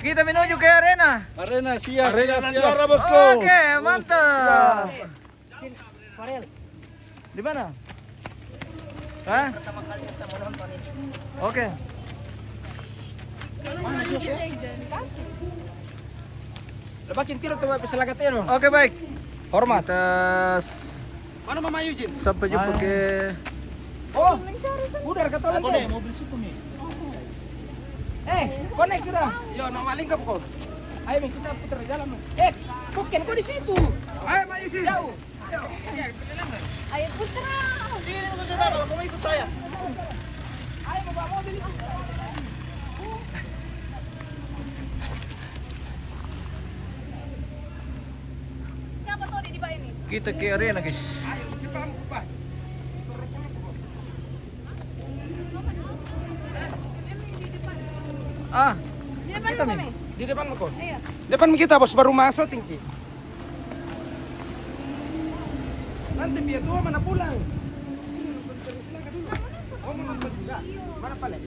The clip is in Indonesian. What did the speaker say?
Kita menuju ke arena. Arena siap. Oke, mantap. Farel, Di mana? Hah? pertama kalinya saya mau nonton ini. Oke. Lebakin tiro tuh bisa lagat tiro. Oke, baik. Hormat. Kita Mana Mama Yujin? sampai jumpa ke Oh, udar kata Aku nih lagi. mobil situ nih. Konek sudah. Yo, nama lingkap kok. Ayo, Mi, kita putar jalan. Mi. Bukan kok di situ. Ayo, Mama Yujin. Jauh. Ayo putra. Sini saudara, kalau mau ikut saya. Ayo, bawa mobil. Siapa tuh di bawah ini? kita ke arena, guys. Ayo, cepat, Pak. Ah, Di depan kok kami. Di depan kok. Iya. Depan kita bos baru masuk tinggi. Nanti biar tua mana pulang.